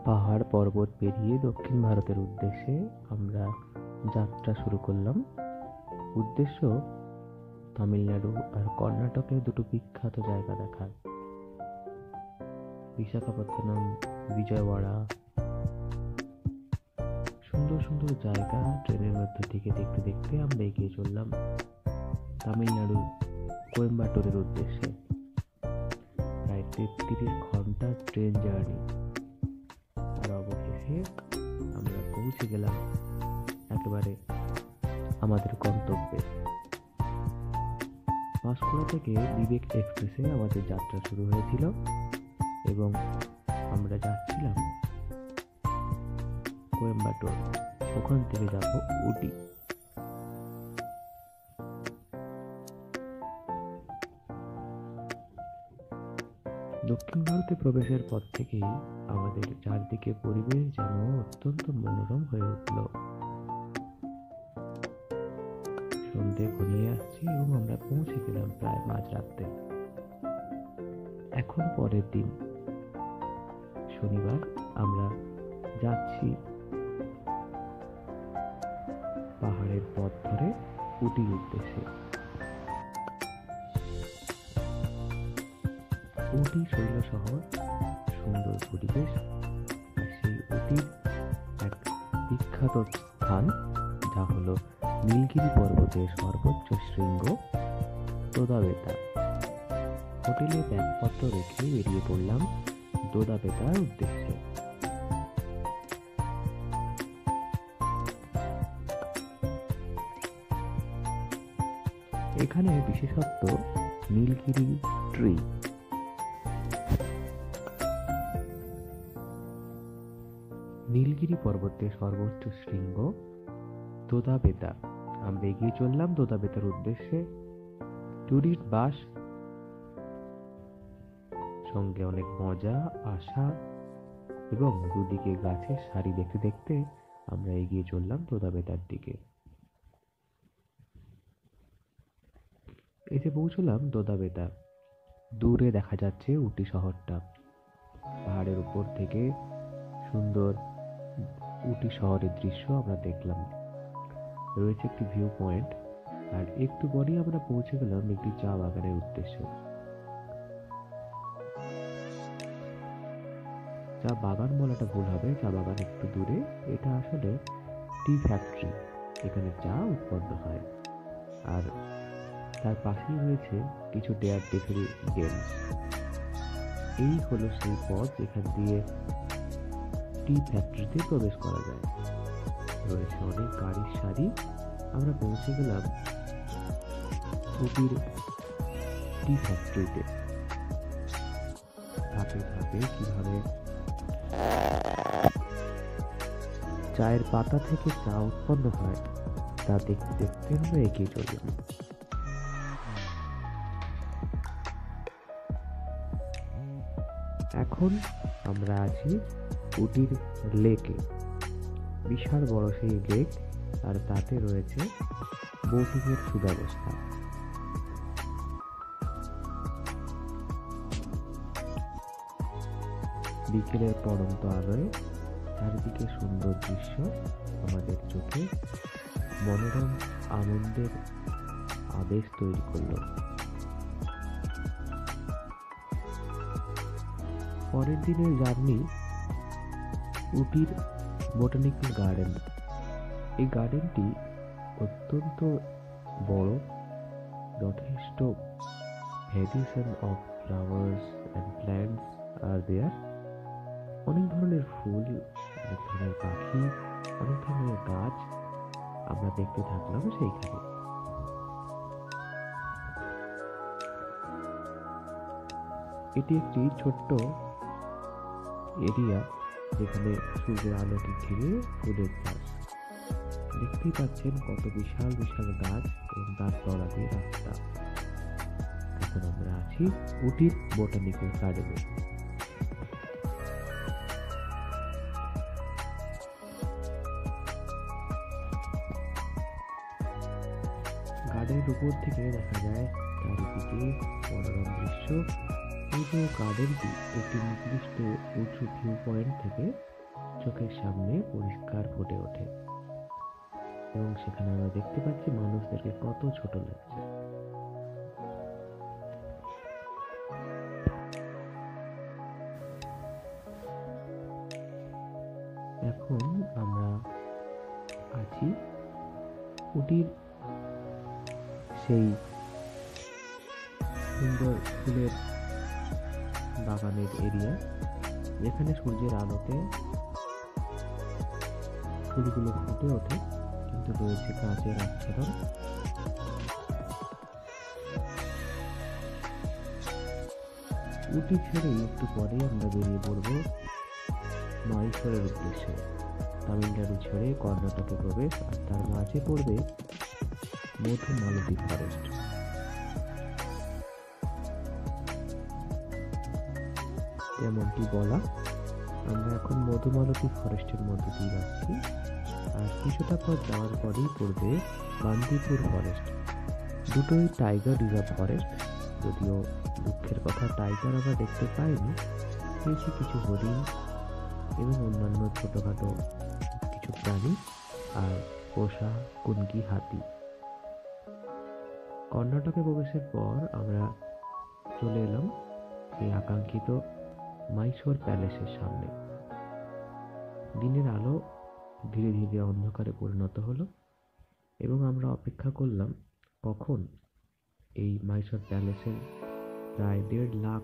পাহাড় পর্বত পেরিয়ে দক্ষিণ ভারতের উদ্দেশ্যে আমরা যাত্রা শুরু করলাম। উদ্দেশ্য তামিলনাড়ু আর কর্ণাটকের দুটো বিখ্যাত জায়গা দেখা। বিশাখাপত্তনম, বিজয়ওয়াড়া, সুন্দর সুন্দর জায়গা ট্রেনের মধ্যে থেকে দেখতে দেখতে আমরা এগিয়ে চললাম তামিলনাড়ুর কোয়েম্বাটোরের উদ্দেশ্যে। প্রায় 33 ঘন্টা ট্রেন জার্নি, আর অবশেষে আমরা পৌঁছে গেলাম একেবারে আমাদের গন্তব্যে। পাঁশকুড়া থেকে বিবেক এক্সপ্রেসে আমাদের যাত্রা শুরু হয়েছিল এবং আমরা যাচ্ছিলাম কোয়েম্বাটোর। ওখান থেকে যাব উটি। দক্ষিণ ভারতে প্রবেশের পর থেকেই আমাদের চারদিকে পরিবেশ যেন অত্যন্ত মনোরম হয়ে উঠল। সন্ধ্যে ঘনিয়ে আসছে এবং আমরা পৌঁছে গেলাম প্রায় মাঝরাতে। এখন পরের দিন শনিবার আমরা যাচ্ছি পাহাড়ের পথ ধরে উটির উদ্দেশ্যে। উটি শৈল শহর, সুন্দর পরিবেশ, আর সেই উটির এক বিখ্যাত স্থান যা হলো নীলগিরি পর্বতের সর্বোচ্চ শৃঙ্গ দোদাবেতা। হোটেলে ব্যাগপত্র রেখে বেরিয়ে পড়লাম দোদাবেতার উদ্দেশ্যে। এখানে বিশেষত্ব নীলগিরি ট্রি। নীলগিরি পর্বতের সর্বোচ্চ শৃঙ্গ দোদাবেতা। আমরা এগিয়ে চললাম দোদাবেতার উদ্দেশ্যে। টুরিস্ট বাস, সঙ্গে অনেক মজা, আশা এবং দুদিকে গাছের সারি দেখতে দেখতে আমরা এগিয়ে চললাম দোদাবেতার দিকে। এসে পৌঁছলাম দোদাবেতা। দূরে দেখা যাচ্ছে উটি শহরটা। পাহাড়ের উপর থেকে সুন্দর উটি শহরের দৃশ্য আমরা দেখলাম। রয়েছে একটি ভিউ পয়েন্ট, আর একটু পরেই আমরা পৌঁছে গেলাম একটি চা বাগানের উদ্দেশ্যে। চা বাগান বলাটা ভুল হবে, চা বাগান একটু দূরে। এটা আসলে টি ফ্যাক্টরি, এখানে চা উৎপন্ন হয়। আর তার পাশেই রয়েছে কিছু ডেয়ার ডেফিল গেমস। এই হলো সেই পথ যেখান দিয়ে টি ফ্যাক্টরিতে প্রবেশ করা যায়। রয়েছে অনেক গাড়ির সারি। আমরা পৌঁছে গেলাম উটির টি ফ্যাক্টরিতে। ধাপে ধাপে কিভাবে চায়ের পাতা থেকে চা উৎপন্ন হয় তা দেখতে দেখতে আমরা এগিয়ে চললাম। এখন আমরা আছি উটির লেকে। বিশাল বড় সেই লেক, আর তাতে রয়েছে বোটিং এর সুব্যবস্থা। বিকেলের পড়ন্ত আলোয় চারিদিকে সুন্দর দৃশ্য আমাদের চোখে মনোরম আনন্দের আবেশ তৈরি করলো। পরের দিনের জার্নি উটির বোটানিক্যাল গার্ডেন। এই গার্ডেনটি অত্যন্ত বড়, যথেষ্ট variation of flowers and plants are there. অনেক ধরনের ফুল, অনেক ধরনের পাখি, অনেক ধরনের গাছ আমরা দেখতে থাকলাম সেইখানে। এটি একটি ছোট্ট এরিয়া যেখানে সূর্যের আলোকে ঘিরে ফুলের চাষ। দেখতেই পাচ্ছেন কত বিশাল বিশাল গাছ এবং তার তলা দিয়ে রাস্তা। এখন আমরা আছি উটির বোটানিক্যাল গার্ডেনে। গার্ডেনের উপর থেকে দেখা যায় চারিদিকে মনোরম দৃশ্য। এই যে গার্ডেনটি একটি নির্দিষ্ট উঁচু ভিউ পয়েন্ট থেকে চোখের সামনে পরিষ্কার ফুটে ওঠে এবং সেখানে আমরা দেখতে পাচ্ছি মানুষদেরকে কত ছোট লাগছে। এখন আমরা আছি উটির সেই সুন্দর ফুলের বাগানের এরিয়া, যেখানে সূর্যের আলোতে ফুলগুলো ফুটে ওঠে, কিন্তু রয়েছে কাঁচের আচ্ছাদন। উটি ছেড়েই একটু পরে আমরা বেরিয়ে পড়ব মহীশূরের উদ্দেশ্যে। তামিলনাড়ু ছেড়ে কর্ণাটকে প্রবেশ, আর তার মাঝে পড়বে মধুমালতী ফরেস্ট। যেমনটি বলা, আমরা এখন মধুমালতী ফরেস্টের মধ্যে দিয়ে যাচ্ছি, আর কিছুটা পর যাওয়ার পরেই পড়বে বান্দিপুর ফরেস্ট। দুটোই টাইগার রিজার্ভ ফরেস্ট, যদিও দুঃখের কথা টাইগার আমরা দেখতে পাইনি, পেয়েছি কিছু হরিণ এবং অন্যান্য ছোটখাটো কিছু প্রাণী আর পোষা কুনকি হাতি। কর্ণাটকে প্রবেশের পর আমরা চলে এলাম এই আকাঙ্ক্ষিত মাইসোর প্যালেসের সামনে। দিনের আলো ধীরে ধীরে অন্ধকারে পরিণত হলো এবং আমরা অপেক্ষা করলাম কখন এই মাইসোর প্যালেসের প্রায় 1.5 লাখ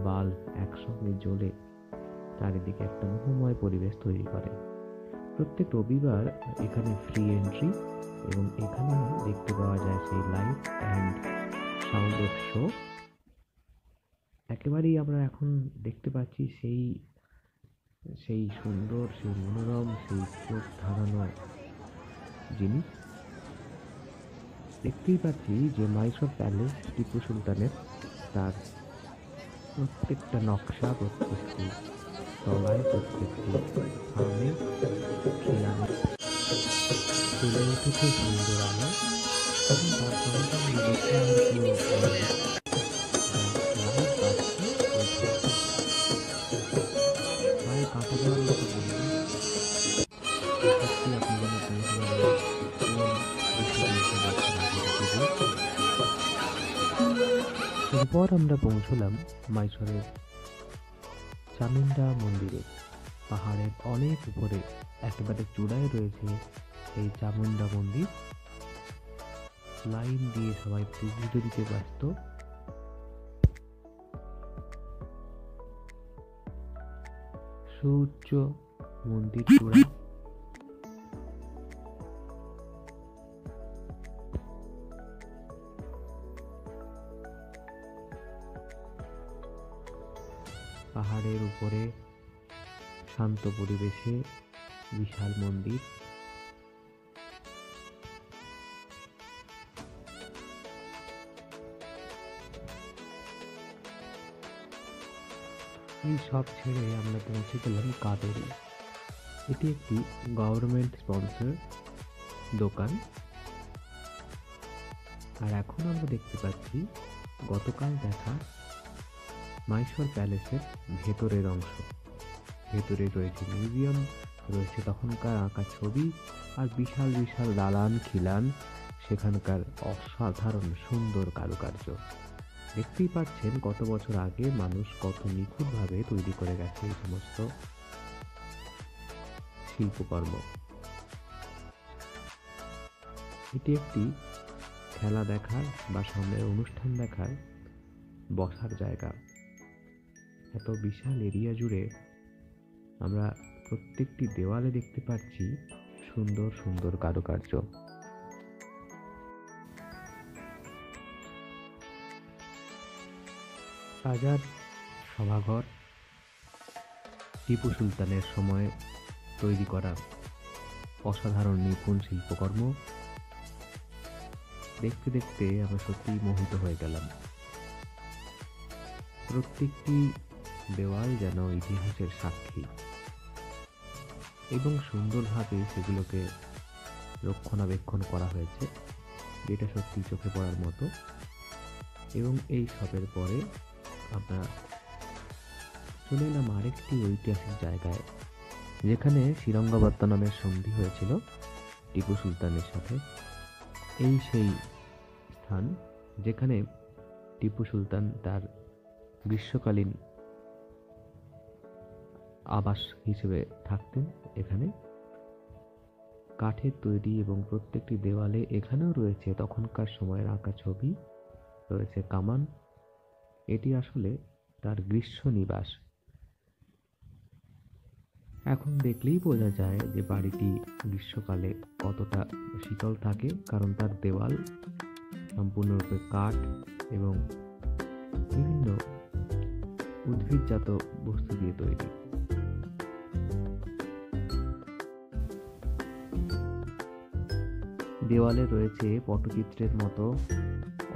বাল্ব একসঙ্গে জ্বলে চারিদিকে একটা মোহময় পরিবেশ তৈরি করে। প্রত্যেক রবিবার এখানে ফ্রি এন্ট্রি এবং এখানে দেখতে পাওয়া যায় সেই লাইট অ্যান্ড সাউন্ডের শো। একেবারেই আমরা এখন দেখতে পাচ্ছি সেই সুন্দর, সেই মনোরম, সেই চোখ ধাঁধানো জিনিস। দেখতেই পাচ্ছি যে মাইসোর প্যালেস টিপু সুলতানের, তার প্রত্যেকটা নকশা, প্রত্যেকটি তলায়, প্রত্যেকটি স্থানে তুলে উঠেছে সুন্দর আলো। এবং তার সঙ্গে আমি দেখতে প্রায় কাঁটা দেওয়ার মতো বলবো। সত্যি আপনি যেন এরপর আমরা পৌঁছলাম মাইসোরের চামুন্ডা মন্দিরে। পাহাড়ের অনেক উপরে একেবারে চূড়ায় রয়েছে এই চামুন্ডা মন্দির। লাইন দিয়ে সবাই পুজো দিতে ব্যস্ত। সুউচ্চ মন্দির চূড়া, পাহাড়ের উপরে শান্ত পরিবেশে বিশাল মন্দির। এই সব ছেড়ে আমরা পৌঁছে গেলাম কাবেরী। এটি একটি গভর্নমেন্ট স্পন্সর দোকান। আর এখন আমরা দেখতে পাচ্ছি গতকাল দেখা মাইসোর প্যালেসের ভেতরের অংশ। ভেতরে রয়েছে মিউজিয়াম, রয়েছে তখনকার আঁকা ছবি, আর বিশাল বিশাল দালান খিলান, সেখানকার অসাধারণ সুন্দর কারুকার্য। দেখতেই পাচ্ছেন কত বছর আগে মানুষ কত নিখুঁতভাবে তৈরি করে গেছে এই সমস্ত শিল্পকর্ম। এটি একটি খেলা দেখার বা সামনের অনুষ্ঠান দেখার বসার জায়গা। এত বিশাল এরিয়া জুড়ে আমরা প্রত্যেকটি দেওয়ালে দেখতে পাচ্ছি সুন্দর সুন্দর কারুকার্য। রাজার সভাঘর, টিপু সুলতানের সময় তৈরি করা অসাধারণ নিপুণ শিল্পকর্ম। দেখতে দেখতে আমরা সত্যিই মোহিত হয়ে গেলাম। প্রত্যেকটি দেওয়াল যেন ইতিহাসের সাক্ষী এবং সুন্দরভাবে সেগুলোকে রক্ষণাবেক্ষণ করা হয়েছে, যেটা সত্যি চোখে পড়ার মতো। এবং এই সবের পরে আমরা চলে এলাম আরেকটি ঐতিহাসিক জায়গায়, যেখানে শ্রীরঙ্গপত্তনমের নামের সন্ধি হয়েছিল টিপু সুলতানের সাথে। এই সেই স্থান যেখানে টিপু সুলতান তার গ্রীষ্মকালীন আবাস হিসেবে থাকতেন। এখানে কাঠের তৈরি এবং প্রত্যেকটি দেওয়ালে এখানেও রয়েছে তখনকার সময়ের আঁকা ছবি, রয়েছে কামান। এটি আসলে তার গ্রীষ্ম নিবাস। এখন দেখলেই বোঝা যায় যে বাড়িটি গ্রীষ্মকালে কতটা শীতল থাকে, কারণ তার দেওয়াল সম্পূর্ণরূপে কাঠ এবং বিভিন্ন উদ্ভিদজাত বস্তু দিয়ে তৈরি। দেওয়ালে রয়েছে পটচিত্রের মতো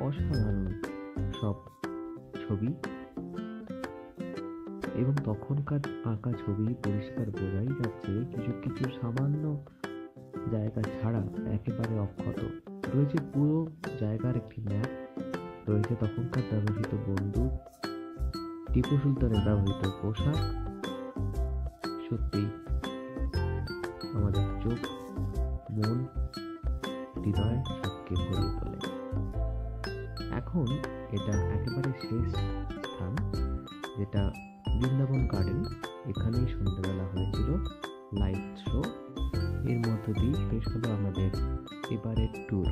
অসাধারণ সব ছবি, এবং তখনকার আঁকা ছবি পরিষ্কার বোঝাই যাচ্ছে কিছু কিছু সামান্য জায়গা ছাড়া একেবারে অক্ষত রয়েছে। পুরো জায়গার একটি ম্যাপ রয়েছে, তখনকার ব্যবহৃত বন্দুক, টিপু সুলতানের ব্যবহৃত পোশাক। সত্যি আমাদের চোখ, মন, হৃদয় সবকে ভরিয়ে তোলে। এখন এটা একেবারে শেষ স্থান, যেটা বৃন্দাবন গার্ডেন। এখানেই সন্ধ্যাবেলা হয়েছিল লাইট শো। এর মধ্য দিয়ে শেষ হলো আমাদের এবারের ট্যুর।